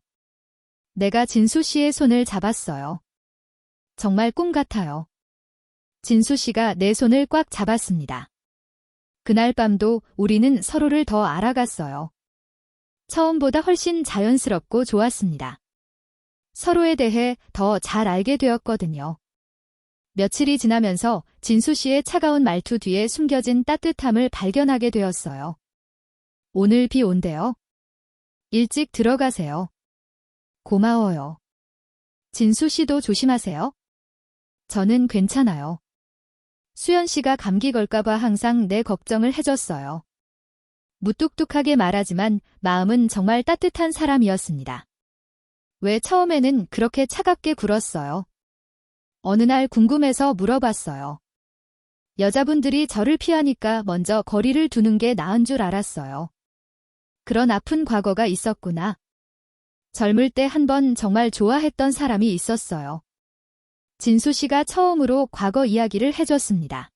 내가 진수 씨의 손을 잡았어요. 정말 꿈 같아요. 진수 씨가 내 손을 꽉 잡았습니다. 그날 밤도 우리는 서로를 더 알아갔어요. 처음보다 훨씬 자연스럽고 좋았습니다. 서로에 대해 더 잘 알게 되었거든요. 며칠이 지나면서 진수 씨의 차가운 말투 뒤에 숨겨진 따뜻함을 발견하게 되었어요. 오늘 비 온대요. 일찍 들어가세요. 고마워요. 진수 씨도 조심하세요. 저는 괜찮아요. 수연 씨가 감기 걸까봐 항상 내 걱정을 해줬어요. 무뚝뚝하게 말하지만 마음은 정말 따뜻한 사람이었습니다. 왜 처음에는 그렇게 차갑게 굴었어요? 어느 날 궁금해서 물어봤어요. 여자분들이 저를 피하니까 먼저 거리를 두는 게 나은 줄 알았어요. 그런 아픈 과거가 있었구나. 젊을 때 한 번 정말 좋아했던 사람이 있었어요. 진수 씨가 처음으로 과거 이야기를 해줬습니다.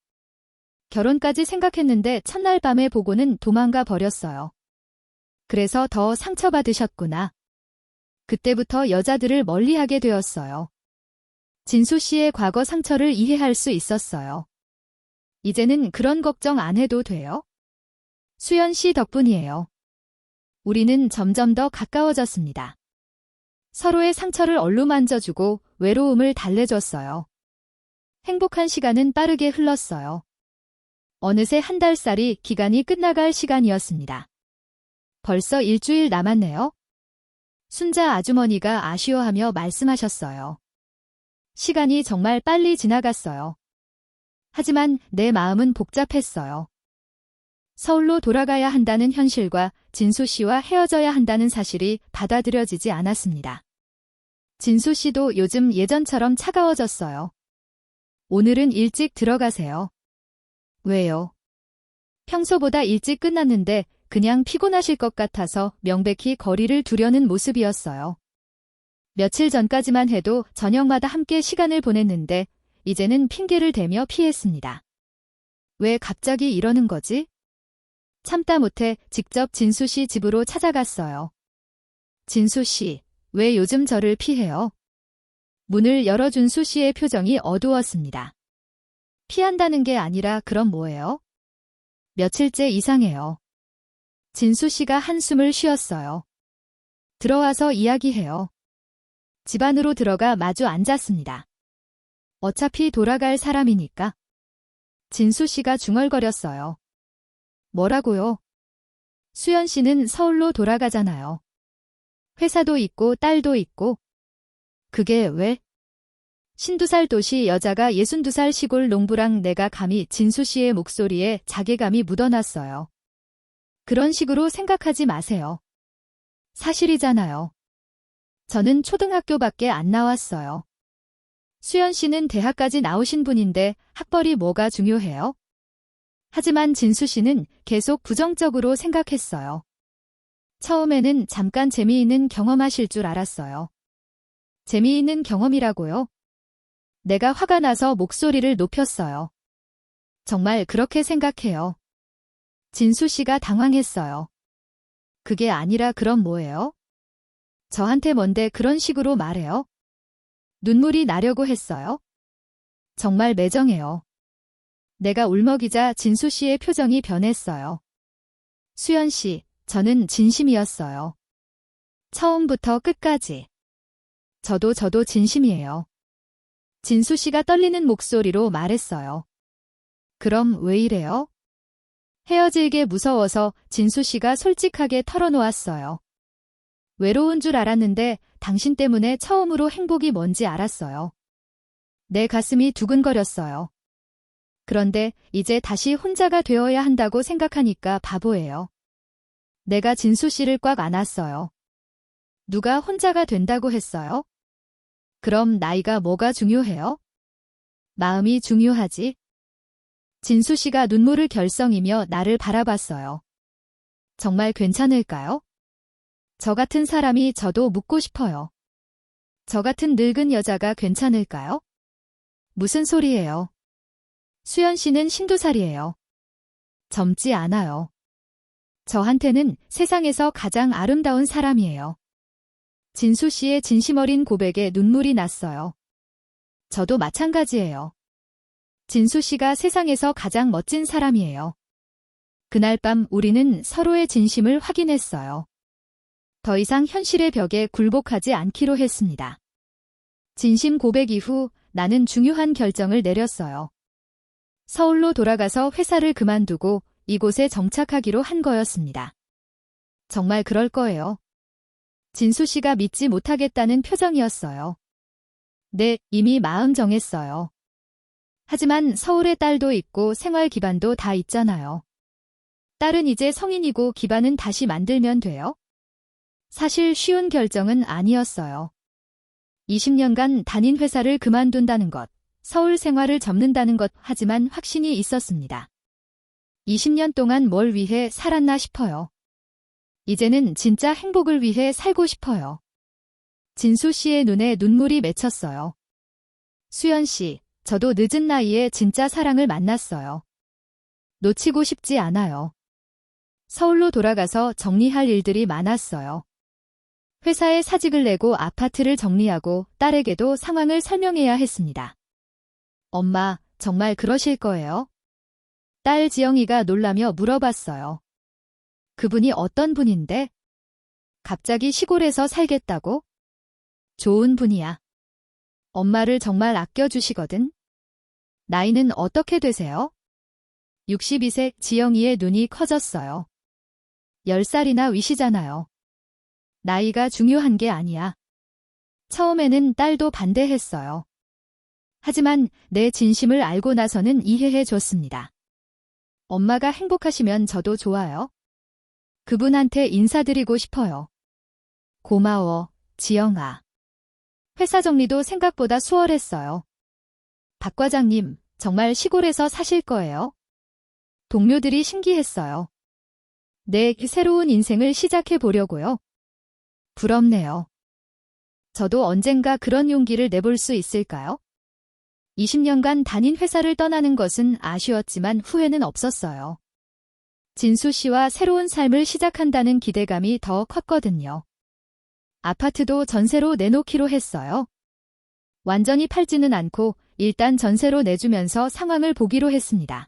결혼까지 생각했는데 첫날 밤에 보고는 도망가 버렸어요. 그래서 더 상처받으셨구나. 그때부터 여자들을 멀리하게 되었어요. 진수 씨의 과거 상처를 이해할 수 있었어요. 이제는 그런 걱정 안 해도 돼요? 수연 씨 덕분이에요. 우리는 점점 더 가까워졌습니다. 서로의 상처를 어루만져주고 외로움을 달래줬어요. 행복한 시간은 빠르게 흘렀어요. 어느새 한 달살이 기간이 끝나갈 시간이었습니다. 벌써 일주일 남았네요. 순자 아주머니가 아쉬워하며 말씀하셨어요. 시간이 정말 빨리 지나갔어요. 하지만 내 마음은 복잡했어요. 서울로 돌아가야 한다는 현실과 진수 씨와 헤어져야 한다는 사실이 받아들여지지 않았습니다. 진수 씨도 요즘 예전처럼 차가워졌어요. 오늘은 일찍 들어가세요. 왜요? 평소보다 일찍 끝났는데 그냥 피곤하실 것 같아서 명백히 거리를 두려는 모습이었어요. 며칠 전까지만 해도 저녁마다 함께 시간을 보냈는데 이제는 핑계를 대며 피했습니다. 왜 갑자기 이러는 거지? 참다 못해 직접 진수 씨 집으로 찾아갔어요. 진수 씨, 왜 요즘 저를 피해요? 문을 열어준 수 씨의 표정이 어두웠습니다. 피한다는 게 아니라 그럼 뭐예요? 며칠째 이상해요. 진수 씨가 한숨을 쉬었어요. 들어와서 이야기해요. 집 안으로 들어가 마주 앉았습니다. 어차피 돌아갈 사람이니까. 진수 씨가 중얼거렸어요. 뭐라고요? 수연 씨는 서울로 돌아가잖아요. 회사도 있고 딸도 있고. 그게 왜? 52살 도시 여자가 62살 시골 농부랑 내가 감히 진수 씨의 목소리에 자괴감이 묻어났어요. 그런 식으로 생각하지 마세요. 사실이잖아요. 저는 초등학교밖에 안 나왔어요. 수연 씨는 대학까지 나오신 분인데 학벌이 뭐가 중요해요? 하지만 진수 씨는 계속 부정적으로 생각했어요. 처음에는 잠깐 재미있는 경험하실 줄 알았어요. 재미있는 경험이라고요? 내가 화가 나서 목소리를 높였어요. 정말 그렇게 생각해요. 진수 씨가 당황했어요. 그게 아니라 그럼 뭐예요? 저한테 뭔데 그런 식으로 말해요? 눈물이 나려고 했어요. 정말 매정해요. 내가 울먹이자 진수 씨의 표정이 변했어요. 수연 씨, 저는 진심이었어요. 처음부터 끝까지. 저도 진심이에요. 진수 씨가 떨리는 목소리로 말했어요. 그럼 왜 이래요? 헤어지게 무서워서 진수 씨가 솔직하게 털어놓았어요. 외로운 줄 알았는데 당신 때문에 처음으로 행복이 뭔지 알았어요. 내 가슴이 두근거렸어요. 그런데 이제 다시 혼자가 되어야 한다고 생각하니까 바보예요. 내가 진수 씨를 꽉 안았어요. 누가 혼자가 된다고 했어요? 그럼 나이가 뭐가 중요해요? 마음이 중요하지. 진수 씨가 눈물을 결성이며 나를 바라봤어요. 정말 괜찮을까요? 저 같은 사람이 저도 묻고 싶어요. 저 같은 늙은 여자가 괜찮을까요? 무슨 소리예요? 수연 씨는 52살이에요. 젊지 않아요. 저한테는 세상에서 가장 아름다운 사람이에요. 진수 씨의 진심 어린 고백에 눈물이 났어요. 저도 마찬가지예요. 진수 씨가 세상에서 가장 멋진 사람이에요. 그날 밤 우리는 서로의 진심을 확인했어요. 더 이상 현실의 벽에 굴복하지 않기로 했습니다. 진심 고백 이후 나는 중요한 결정을 내렸어요. 서울로 돌아가서 회사를 그만두고 이곳에 정착하기로 한 거였습니다. 정말 그럴 거예요. 진수 씨가 믿지 못하겠다는 표정이었어요. 네, 이미 마음 정했어요. 하지만 서울에 딸도 있고 생활 기반도 다 있잖아요. 딸은 이제 성인이고 기반은 다시 만들면 돼요? 사실 쉬운 결정은 아니었어요. 20년간 다닌 회사를 그만둔다는 것, 서울 생활을 접는다는 것, 하지만 확신이 있었습니다. 20년 동안 뭘 위해 살았나 싶어요. 이제는 진짜 행복을 위해 살고 싶어요. 진수 씨의 눈에 눈물이 맺혔어요. 수연 씨, 저도 늦은 나이에 진짜 사랑을 만났어요. 놓치고 싶지 않아요. 서울로 돌아가서 정리할 일들이 많았어요. 회사에 사직을 내고 아파트를 정리하고 딸에게도 상황을 설명해야 했습니다. 엄마, 정말 그러실 거예요? 딸 지영이가 놀라며 물어봤어요. 그분이 어떤 분인데? 갑자기 시골에서 살겠다고? 좋은 분이야. 엄마를 정말 아껴주시거든. 나이는 어떻게 되세요? 62세. 지영이의 눈이 커졌어요. 10살이나 위시잖아요. 나이가 중요한 게 아니야. 처음에는 딸도 반대했어요. 하지만 내 진심을 알고 나서는 이해해 줬습니다. 엄마가 행복하시면 저도 좋아요. 그분한테 인사드리고 싶어요. 고마워, 지영아. 회사 정리도 생각보다 수월했어요. 박 과장님, 정말 시골에서 사실 거예요? 동료들이 신기했어요. 네, 새로운 인생을 시작해 보려고요. 부럽네요. 저도 언젠가 그런 용기를 내볼 수 있을까요? 20년간 다닌 회사를 떠나는 것은 아쉬웠지만 후회는 없었어요. 진수 씨와 새로운 삶을 시작한다는 기대감이 더 컸거든요. 아파트도 전세로 내놓기로 했어요. 완전히 팔지는 않고 일단 전세로 내주면서 상황을 보기로 했습니다.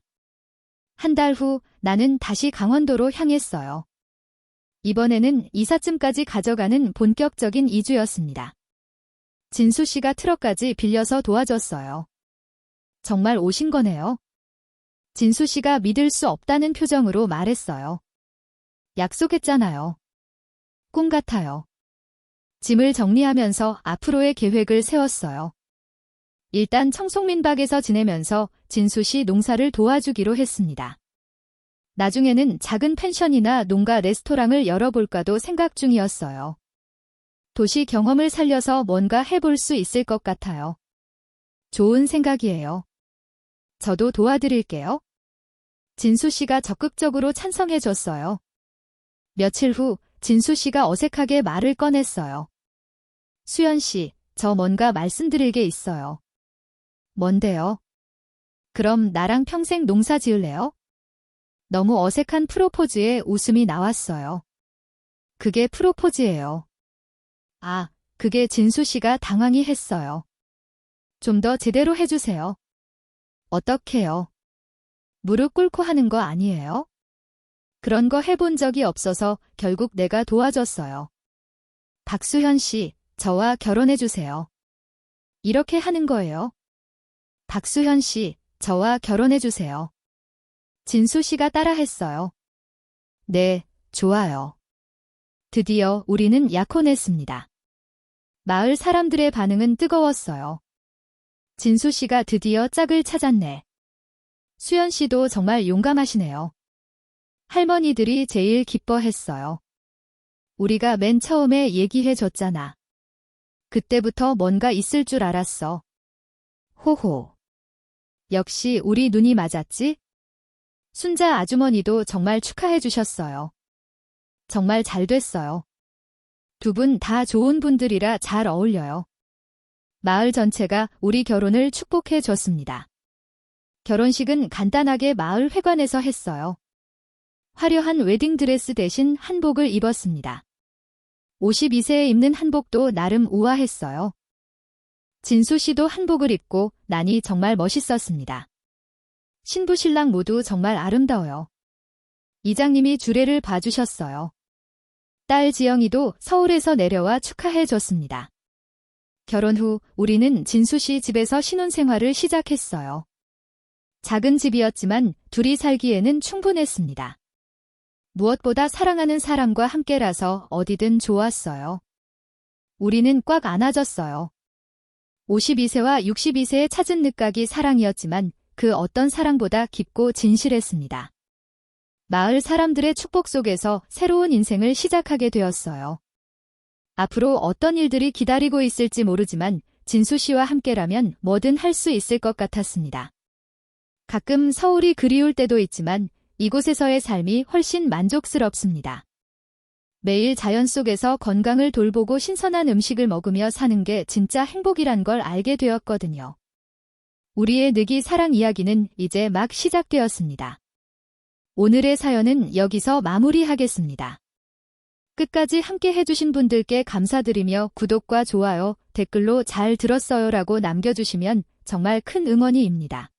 한 달 후 나는 다시 강원도로 향했어요. 이번에는 이삿짐까지 가져가는 본격적인 이주였습니다. 진수 씨가 트럭까지 빌려서 도와줬어요. 정말 오신 거네요. 진수 씨가 믿을 수 없다는 표정으로 말했어요. 약속했잖아요. 꿈 같아요. 짐을 정리하면서 앞으로의 계획을 세웠어요. 일단 청송민박에서 지내면서 진수 씨 농사를 도와주기로 했습니다. 나중에는 작은 펜션이나 농가 레스토랑을 열어볼까도 생각 중이었어요. 도시 경험을 살려서 뭔가 해볼 수 있을 것 같아요. 좋은 생각이에요. 저도 도와드릴게요. 진수 씨가 적극적으로 찬성해 줬어요. 며칠 후 진수 씨가 어색하게 말을 꺼냈어요. 수연 씨, 저 뭔가 말씀드릴 게 있어요. 뭔데요? 그럼 나랑 평생 농사 지을래요? 너무 어색한 프로포즈에 웃음이 나왔어요. 그게 프로포즈예요. 아, 그게 진수 씨가 당황히 했어요. 좀 더 제대로 해주세요. 어떻게요? 무릎 꿇고 하는 거 아니에요? 그런 거 해본 적이 없어서 결국 내가 도와줬어요. 박수현 씨, 저와 결혼해주세요. 이렇게 하는 거예요. 박수현 씨, 저와 결혼해주세요. 진수 씨가 따라했어요. 네, 좋아요. 드디어 우리는 약혼했습니다. 마을 사람들의 반응은 뜨거웠어요. 진수 씨가 드디어 짝을 찾았네. 수연 씨도 정말 용감하시네요. 할머니들이 제일 기뻐했어요. 우리가 맨 처음에 얘기해 줬잖아. 그때부터 뭔가 있을 줄 알았어. 호호. 역시 우리 눈이 맞았지? 순자 아주머니도 정말 축하해 주셨어요. 정말 잘 됐어요. 두 분 다 좋은 분들이라 잘 어울려요. 마을 전체가 우리 결혼을 축복해 줬습니다. 결혼식은 간단하게 마을 회관에서 했어요. 화려한 웨딩드레스 대신 한복을 입었습니다. 52세에 입는 한복도 나름 우아했어요. 진수 씨도 한복을 입고 나니 정말 멋있었습니다. 신부 신랑 모두 정말 아름다워요. 이장님이 주례를 봐주셨어요. 딸 지영이도 서울에서 내려와 축하해 줬습니다. 결혼 후 우리는 진수 씨 집에서 신혼생활을 시작했어요. 작은 집이었지만 둘이 살기에는 충분했습니다. 무엇보다 사랑하는 사람과 함께라서 어디든 좋았어요. 우리는 꽉 안아졌어요. 52세와 62세의 찾은 늦가기 사랑이었지만 그 어떤 사랑보다 깊고 진실했습니다. 마을 사람들의 축복 속에서 새로운 인생을 시작하게 되었어요. 앞으로 어떤 일들이 기다리고 있을지 모르지만 진수 씨와 함께라면 뭐든 할 수 있을 것 같았습니다. 가끔 서울이 그리울 때도 있지만 이곳에서의 삶이 훨씬 만족스럽습니다. 매일 자연 속에서 건강을 돌보고 신선한 음식을 먹으며 사는 게 진짜 행복이란 걸 알게 되었거든요. 우리의 느기 사랑 이야기는 이제 막 시작되었습니다. 오늘의 사연은 여기서 마무리하겠습니다. 끝까지 함께 해주신 분들께 감사드리며 구독과 좋아요, 댓글로 잘 들었어요라고 남겨주시면 정말 큰 응원이 입니다.